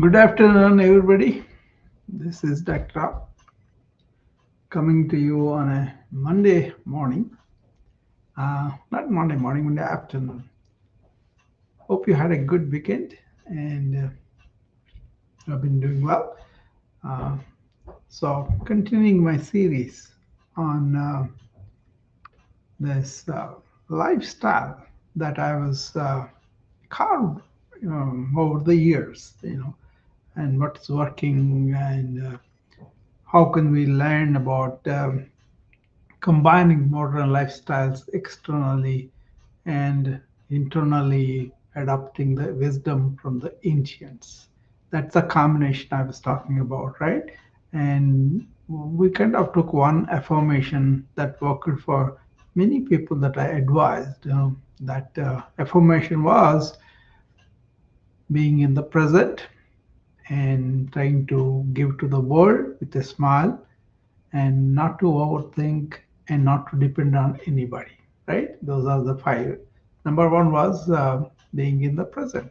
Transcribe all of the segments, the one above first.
Good afternoon, everybody. This is Dr. Rao coming to you on a Monday morning. Not Monday morning, Monday afternoon. Hope you had a good weekend and have been doing well. Uh, continuing my series on this lifestyle that I was carved over the years, and what's working and how can we learn about combining modern lifestyles externally and internally adopting the wisdom from the ancients. That's the combination I was talking about, right? And we kind of took one affirmation that worked for many people that I advised. That affirmation was being in the present and trying to give to the world with a smile and not to overthink and not to depend on anybody, right? Those are the five. Number one was being in the present,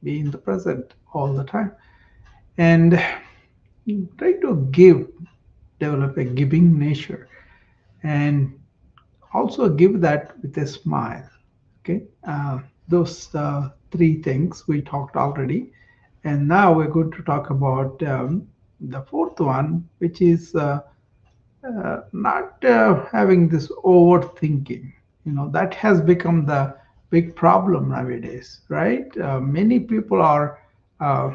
be in the present all the time, and try to give, develop a giving nature, and also give that with a smile. Okay, those three things we talked already, and now we're going to talk about the fourth one, which is not having this overthinking. That has become the big problem nowadays, right? Many people are uh,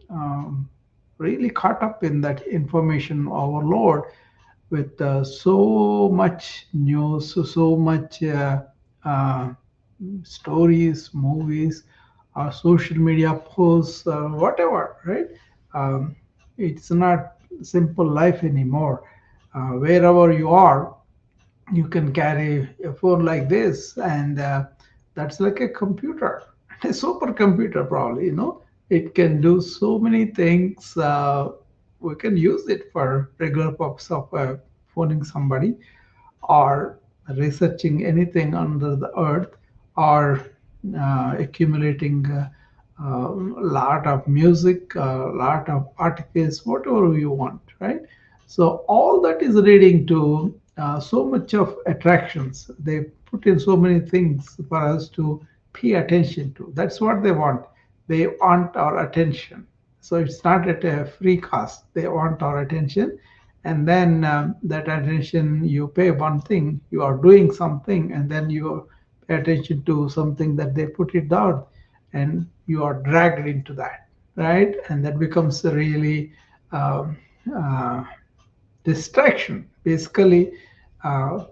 um, really caught up in that information overload with so much news, so much uh, stories, movies, social media posts, whatever, right? Um, it's not simple life anymore. Wherever you are, you can carry a phone like this, and that's like a computer, a supercomputer, probably. It can do so many things. We can use it for regular purpose of phoning somebody, or researching anything under the earth, or accumulating a lot of music, a lot of articles, whatever you want, right? So all that is leading to so much of attractions. They put in so many things for us to pay attention to. That's what they want. They want our attention. So it's not at a free cost. They want our attention, and then that attention, you pay one thing, you are doing something, and then you pay attention to something that they put it down, and you are dragged into that, right? And that becomes a really um, uh, distraction, basically. uh,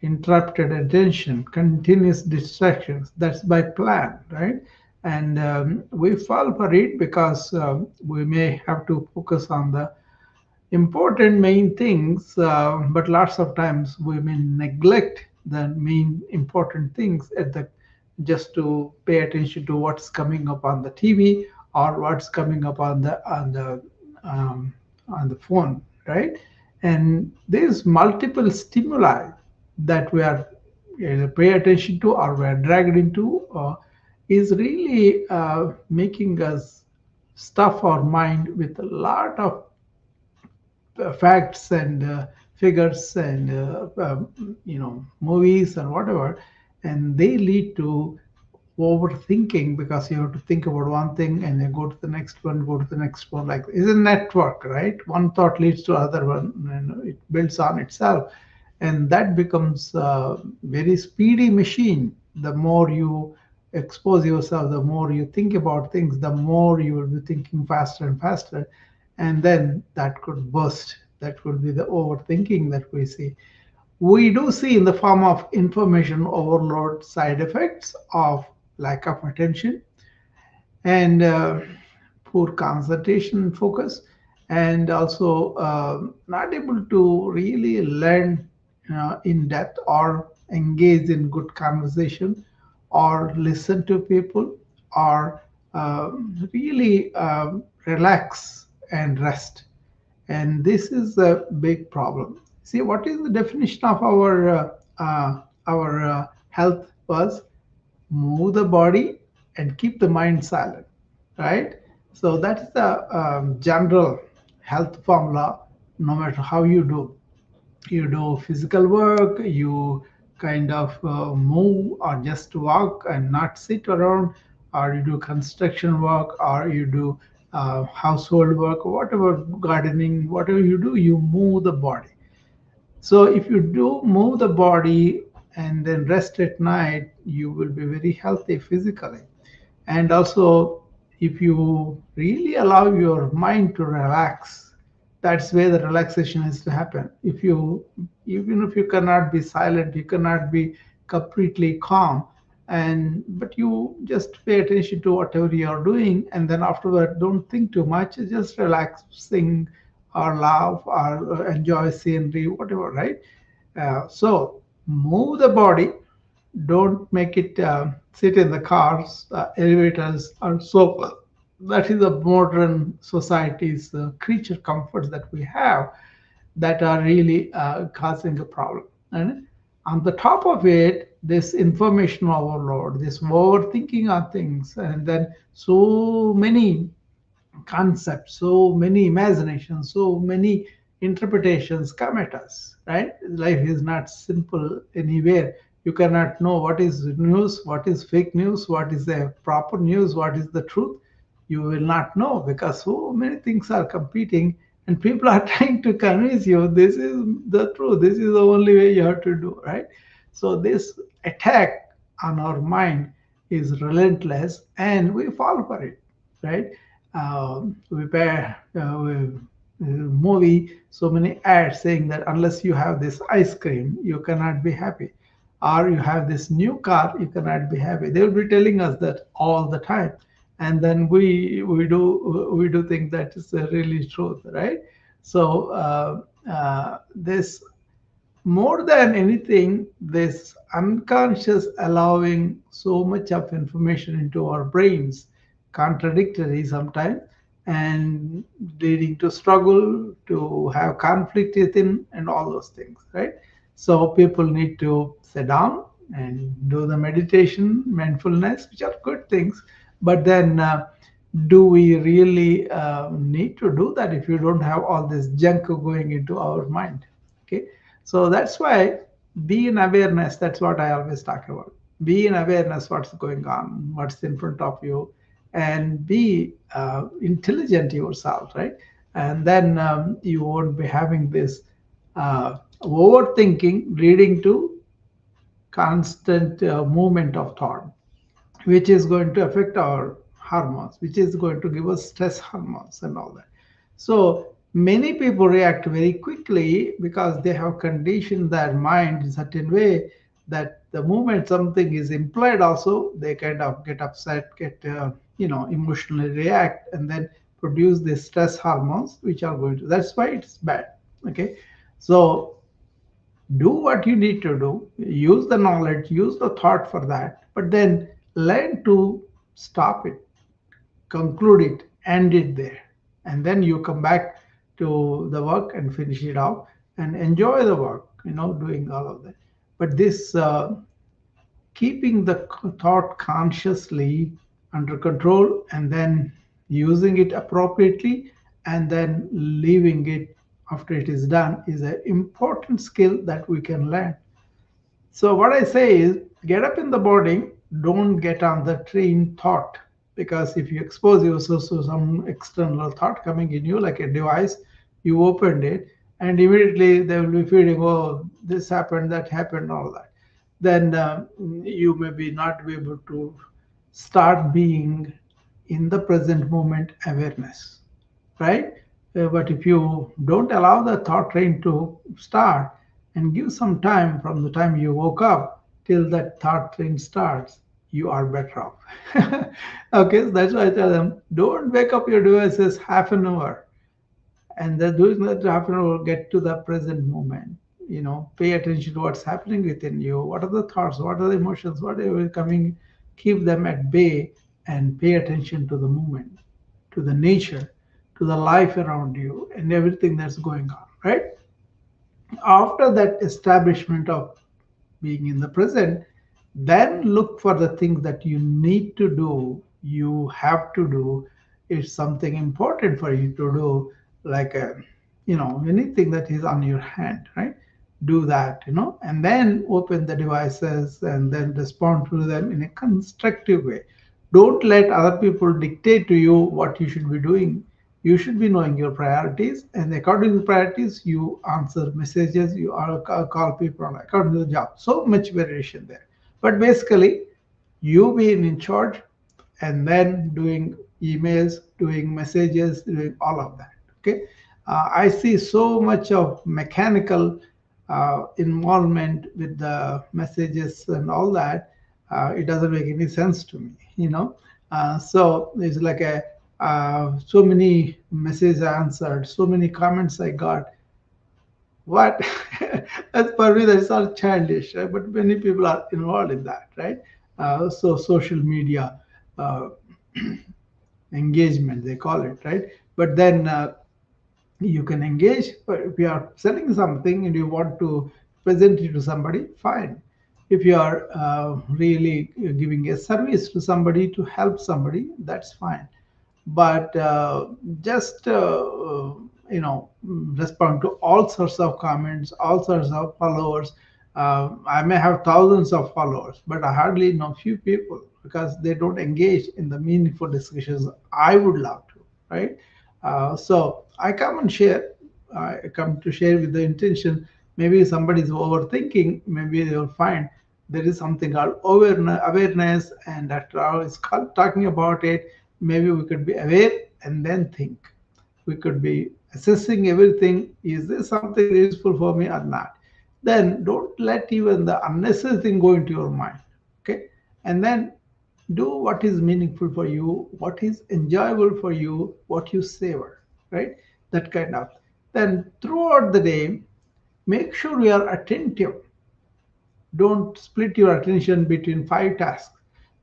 Interrupted attention, continuous distractions. That's by plan, right? And we fall for it because we may have to focus on the important main things, but lots of times we may neglect the main important things at the just to pay attention to what's coming up on the TV or what's coming up um, on the phone, right? And there's multiple stimuli that we are pay attention to or we are dragged into, is really making us stuff our mind with a lot of facts and figures and movies and whatever, and they lead to overthinking because you have to think about one thing and then go to the next one, go to the next one. Like it's a network, right? One thought leads to other one, and it builds on itself, and that becomes a very speedy machine. The more you expose yourself, the more you think about things, the more you will be thinking faster and faster, and then that could burst. That would be the overthinking that we see. We do see in the form of information overload side effects of lack of attention and poor concentration and focus, and also not able to really learn in depth or engage in good conversation or listen to people or really relax and rest. And this is a big problem. See, what is the definition of our health was move the body and keep the mind silent, right? So that is the general health formula. No matter how you do physical work, you kind of move or just walk and not sit around, or you do construction work, or you do household work, whatever, gardening, whatever you do, you move the body. So if you do move the body and then rest at night, you will be very healthy physically. And also, if you really allow your mind to relax, that's where the relaxation has to happen. If you, even if you cannot be silent, you cannot be completely calm, and but you just pay attention to whatever you are doing, and then afterward don't think too much, just relax, sing or laugh or enjoy scenery, whatever, right? So move the body, don't make it sit in the cars, elevators, or sofa. That is the modern society's creature comforts that we have that are really causing a problem. And on the top of it, this information overload, this overthinking on things, and then so many concepts, so many imaginations, so many interpretations come at us, right? Life is not simple anywhere. You cannot know what is news, what is fake news, what is the proper news, what is the truth. You will not know because so many things are competing, and people are trying to convince you this is the truth, this is the only way you have to do, right? So this attack on our mind is relentless, and we fall for it, right? We pay movie so many ads saying that unless you have this ice cream, you cannot be happy, or you have this new car, you cannot be happy. They will be telling us that all the time, and then we do think that is really truth, right? So this, more than anything, this unconscious allowing so much of information into our brains, contradictory sometimes, and leading to struggle, to have conflict within, and all those things, right? So people need to sit down and do the meditation, mindfulness, which are good things. But then, do we really need to do that if you don't have all this junk going into our mind? Okay, so that's why be in awareness. That's what I always talk about. Be in awareness what's going on, what's in front of you, and be intelligent yourself, right? And then you won't be having this overthinking leading to constant movement of thought, which is going to affect our hormones, which is going to give us stress hormones and all that. So many people react very quickly because they have conditioned their mind in certain way that the moment something is implied, also they kind of get upset, get emotionally react, and then produce the stress hormones, which are going to. That's why it's bad. Okay, so do what you need to do, use the knowledge, use the thought for that, but then learn to stop it, conclude it, end it there, and then you come back to the work and finish it off and enjoy the work, doing all of that. But this keeping the thought consciously under control, and then using it appropriately, and then leaving it after it is done, is an important skill that we can learn. So what I say is, get up in the morning, don't get on the train thought, because if you expose yourself to some external thought coming in you like a device, you opened it, and immediately they will be feeding, oh, this happened, that happened, all that. Then you may be not be able to start being in the present moment awareness, right? But if you don't allow the thought train to start and give some time from the time you woke up till that thought train starts, you are better off. Okay, so that's why I tell them, don't wake up your devices half an hour, and then doing that half an hour, get to the present moment. Pay attention to what's happening within you, what are the thoughts, what are the emotions, whatever is coming, keep them at bay, and pay attention to the moment, to the nature, to the life around you, and everything that's going on, right? After that establishment of being in the present, then look for the things that you need to do, you have to do it's something important for you to do, like anything that is on your hand, right? Do that, and then open the devices and then respond to them in a constructive way. Don't let other people dictate to you what you should be doing. You should be knowing your priorities, and according to the priorities, you answer messages, you call people on according to the job. So much variation there. But basically, you being in charge and then doing emails, doing messages, doing all of that. Okay. I see so much of mechanical involvement with the messages and all that. It doesn't make any sense to me. So it's like so many messages I answered, so many comments I got. What? As for me, that's all childish, right? But many people are involved in that, right? So social media uh, engagement, they call it, right? But then you can engage. But if you are selling something and you want to present it to somebody, fine. If you are really giving a service to somebody to help somebody, that's fine. But just respond to all sorts of comments, all sorts of followers. I may have thousands of followers, but I hardly know few people because they don't engage in the meaningful discussions I would love to, right? So I come and share. I come to share with the intention. Maybe somebody is overthinking. Maybe they will find there is something called awareness, and after all, it's called talking about it. Maybe we could be aware and then think. We could be assessing everything. Is this something useful for me or not? Then don't let even the unnecessary thing go into your mind. Okay, and then do what is meaningful for you, what is enjoyable for you, what you savor, right? That kind of. Then throughout the day, make sure you are attentive. Don't split your attention between five tasks.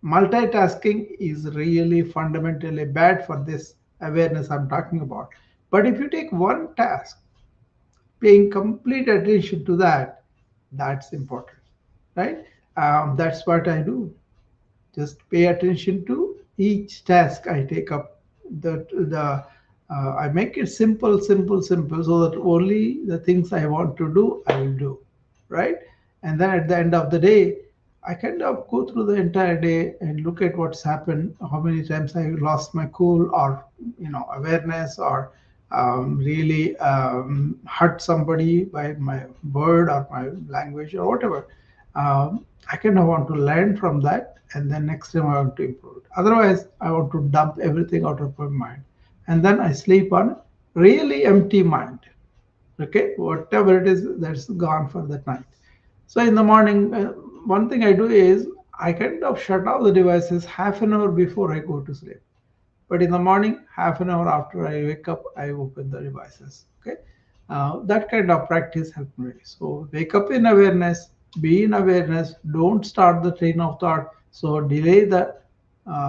Multitasking is really fundamentally bad for this awareness I'm talking about. But if you take one task, paying complete attention to that, that's important, right? That's what I do. Just pay attention to each task I take up. I make it simple, simple, simple, so that only the things I want to do I will do, right? And then at the end of the day, I kind of go through the entire day and look at what's happened, how many times I lost my cool or awareness, or really hurt somebody by my word or my language or whatever. I kind of want to learn from that, and then next time I want to improve it. Otherwise, I want to dump everything out of my mind, and then I sleep on really empty mind. Okay, whatever it is that's gone for that night. So in the morning, one thing I do is I kind of shut off the devices half an hour before I go to sleep. But in the morning, half an hour after I wake up, I open the devices. Okay, that kind of practice helped me. So wake up in awareness, be in awareness. Don't start the train of thought. So delay the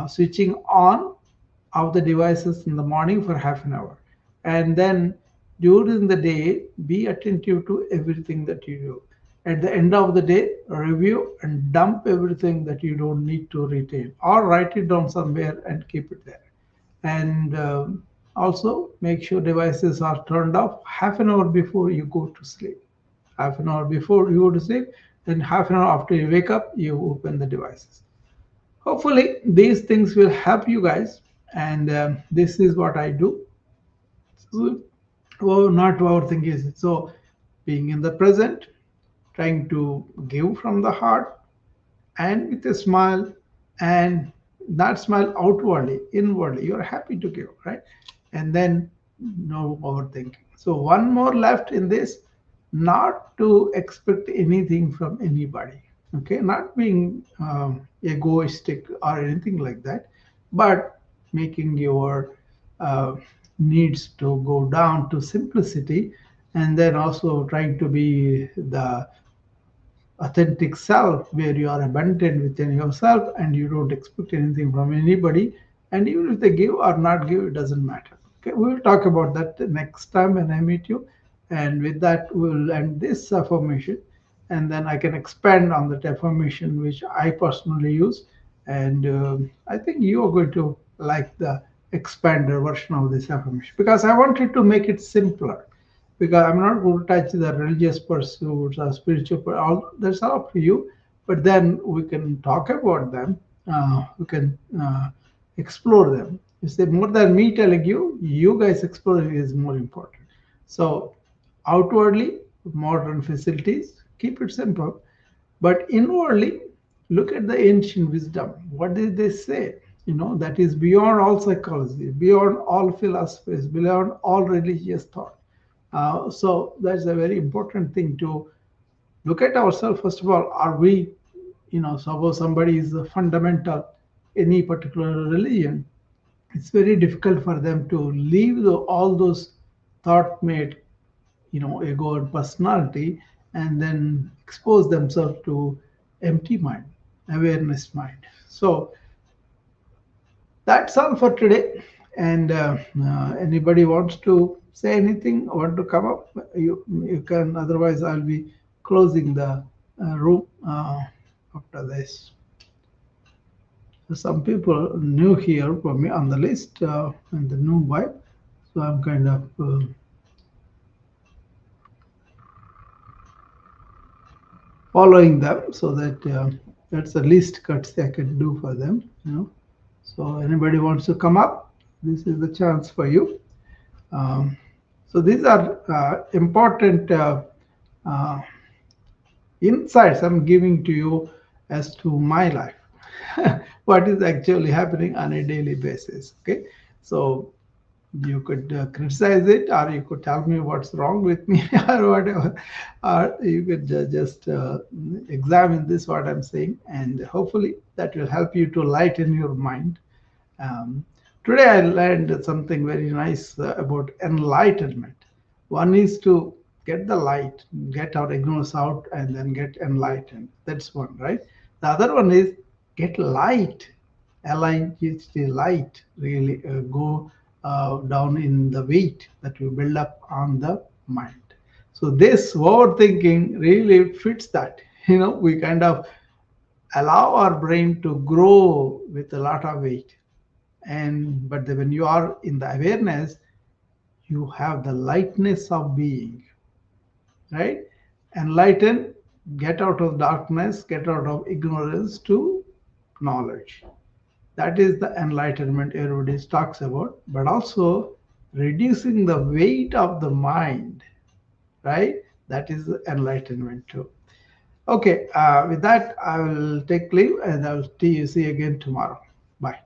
switching on of the devices in the morning for half an hour, and then during the day, be attentive to everything that you do. At the end of the day, review and dump everything that you don't need to retain, or write it down somewhere and keep it there. And also make sure devices are turned off half an hour before you go to sleep. Half an hour before you go to sleep, then half an hour after you wake up, you open the devices. Hopefully these things will help you guys, and this is what I do. So, well, not overthinking is so being in the present, trying to give from the heart, and with a smile, and not smile outwardly, inwardly. You're happy to give, right? And then no overthinking. So one more left in this, not to expect anything from anybody. Okay, not being egoistic or anything like that, but making your uh, needs to go down to simplicity, and then also trying to be the authentic self where you are abundant within yourself and you don't expect anything from anybody, and even if they give or not give, it doesn't matter. Okay, we will talk about that next time when I meet you, and with that we will end this affirmation, and then I can expand on that affirmation which I personally use, and I think you are going to like the expanded version of this affirmation because I wanted to make it simpler. Because I'm not going to touch the religious pursuits or spiritual, all that's all up to you. But then we can talk about them. We can explore them. You say more than me telling you, you guys exploring is more important. So outwardly, modern facilities, keep it simple. But inwardly, look at the ancient wisdom. What did they say? That is beyond all psychology, beyond all philosophies, beyond all religious thought. So that's a very important thing to look at ourselves. First of all, are we, suppose somebody is a fundamental any particular religion, it's very difficult for them to leave all those thought made ego and personality, and then expose themselves to empty mind, awareness mind. So that's all for today. And anybody wants to say anything, want to come up, you can. Otherwise, I'll be closing the room after this. So some people new here for me on the list and the new vibe. So I'm kind of following them so that that's the least courtesy I can do for them. So anybody wants to come up, this is the chance for you. Um, so these are important uh, insights I'm giving to you as to my life, what is actually happening on a daily basis. Okay, so you could criticize it, or you could tell me what's wrong with me, or whatever, or you could just examine this what I'm saying, and hopefully that will help you to lighten your mind. um, Today I learned something very nice about enlightenment. One is to get the light, get our ignorance out, and then get enlightened. That's one, right? The other one is get light, L-I-G-H-T, light, really go down in the weight that you build up on the mind. So this overthinking really fits that. We kind of allow our brain to grow with a lot of weight, and but when you are in the awareness, you have the lightness of being, right? Enlighten, get out of darkness, get out of ignorance to knowledge. That is the enlightenment everybody talks about, but also reducing the weight of the mind, right? That is the enlightenment too. Okay, with that I will take leave, and I will see you again tomorrow. Bye.